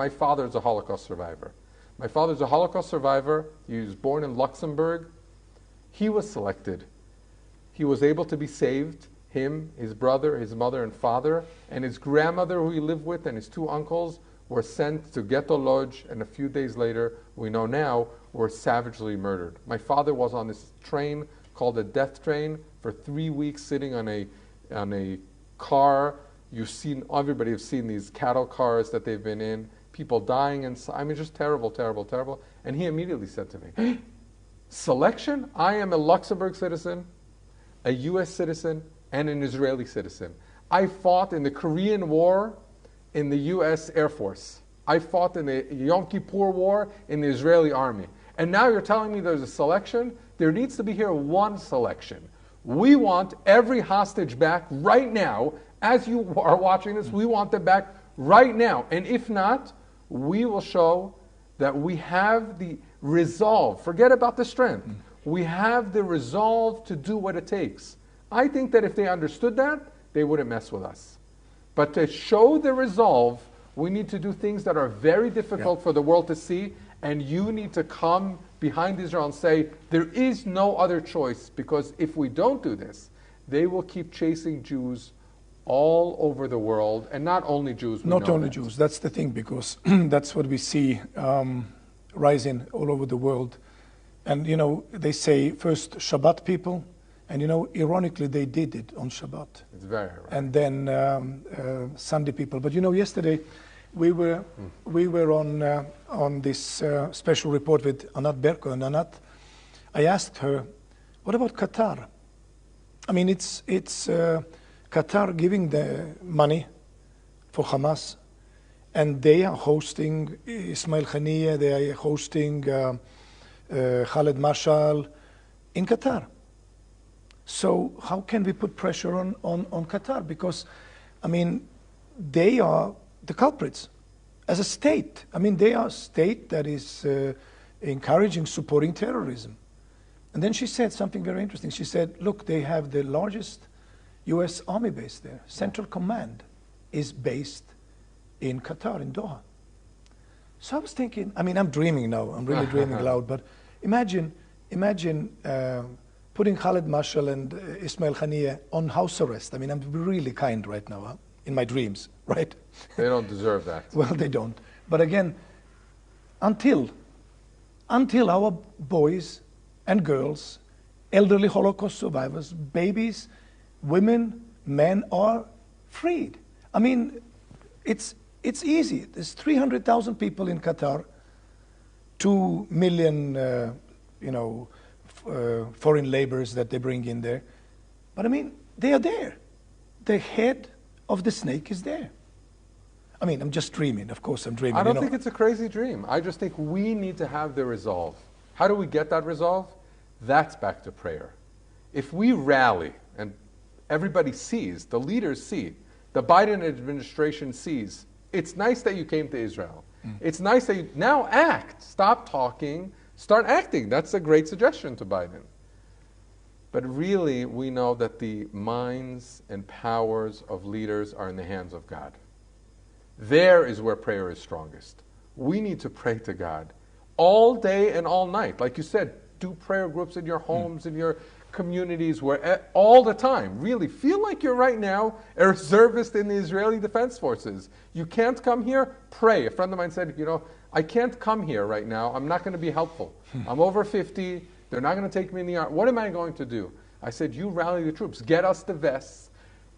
My father is a Holocaust survivor. My father's a Holocaust survivor. He was born in Luxembourg. He was selected. He was able to be saved. Him, his brother, his mother and father, and his grandmother who he lived with, and his two uncles were sent to Ghetto Lodz, and a few days later, we know now, were savagely murdered. My father was on this train called a death train for 3 weeks, sitting on a car. Everybody has seen these cattle cars that they've been in, people dying inside. I mean, just terrible, terrible, terrible. And he immediately said to me, selection? I am a Luxembourg citizen, a US citizen, and an Israeli citizen. I fought in the Korean War in the US Air Force. I fought in the Yom Kippur War in the Israeli Army. And now you're telling me there's a selection? There needs to be here one selection. We want every hostage back right now. As you are watching this, we want them back right now. And if not, we will show that we have the resolve. Forget about the strength. We have the resolve to do what it takes. I think that if they understood that, they wouldn't mess with us. But to show the resolve, we need to do things that are very difficult for the world to see, and you need to come behind Israel and say, there is no other choice, because if we don't do this, they will keep chasing Jews all over the world, and not only Jews. Not only Jews, that's the thing, because that's what we see rising all over the world. And you know, they say first Shabbat people, and you know, ironically, they did it on Shabbat. It's very ironic. And then Sunday people. But you know, yesterday we were on this special report with Anat Berko, and Anat, I asked her, what about Qatar? I mean, it's Qatar giving the money for Hamas, and they are hosting Ismail Haniyeh, they are hosting Khaled Mashal in Qatar. So how can we put pressure on Qatar? Because, I mean, they are the culprits as a state. I mean, they are a state that is encouraging, supporting terrorism. And then she said something very interesting. She said, look, they have the largest US Army base there. Central Command is based in Qatar, in Doha. So I was thinking, I mean, I'm dreaming now. I'm really dreaming loud. But imagine putting Khaled Mashal and Ismail Haniyeh on house arrest. I mean, I'm really kind right now, in my dreams, right? They don't deserve that. Well, they don't. But again, until our boys and girls, elderly Holocaust survivors, babies, women, men are freed. I mean, it's easy. There's 300,000 people in Qatar, 2 million, foreign laborers that they bring in there. But I mean, they are there. The head of the snake is there. I mean, I'm just dreaming. Of course, I'm dreaming. I don't think it's a crazy dream. I just think we need to have the resolve. How do we get that resolve? That's back to prayer. If we rally, and everybody sees, the leaders see, the Biden administration sees, it's nice that you came to Israel. It's nice that you now act. Stop talking. Start acting. That's a great suggestion to Biden. But really, we know that the minds and powers of leaders are in the hands of God. There is where prayer is strongest. We need to pray to God all day and all night. Like you said, do prayer groups in your homes, in your communities, where all the time. Really feel like you're right now a reservist in the Israeli Defense Forces. You can't come here, pray. A friend of mine said, I can't come here right now. I'm not going to be helpful. I'm over 50. They're not going to take me in the army. What am I going to do? I said, you rally the troops. Get us the vests.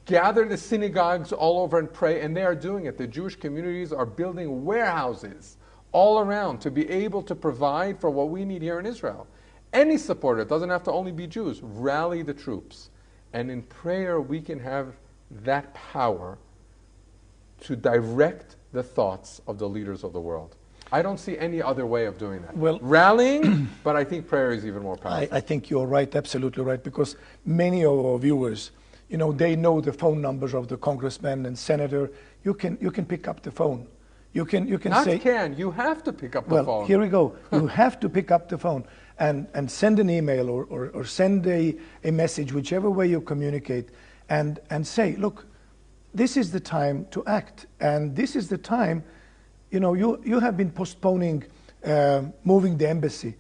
Gather the synagogues all over and pray. And they are doing it. The Jewish communities are building warehouses all around to be able to provide for what we need here in Israel. Any supporter, it doesn't have to only be Jews, rally the troops. And in prayer, we can have that power to direct the thoughts of the leaders of the world. I don't see any other way of doing that. Well, rallying, but I think prayer is even more powerful. I think you're right, absolutely right, because many of our viewers, they know the phone numbers of the congressman and senator. You can pick up the phone. You can say... You have to pick up the phone. Well, here we go. You have to pick up the phone and send an email or send a message, whichever way you communicate, and say, look, this is the time to act, and this is the time you have been postponing moving the embassy.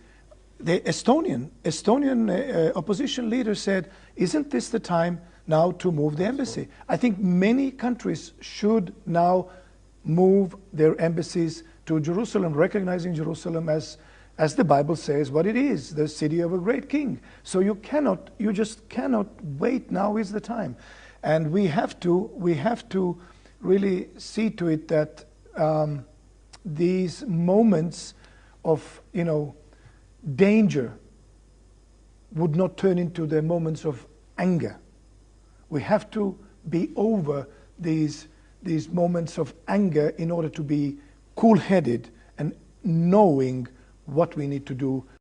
The Estonian opposition leader said, isn't this the time now to move the embassy? I think many countries should now move their embassies to Jerusalem, recognizing Jerusalem as the Bible says what it is, the city of a great king. So you just cannot wait. Now is the time. And we have to really see to it that these moments of, danger would not turn into the moments of anger. We have to be over these moments of anger in order to be cool-headed and knowing what we need to do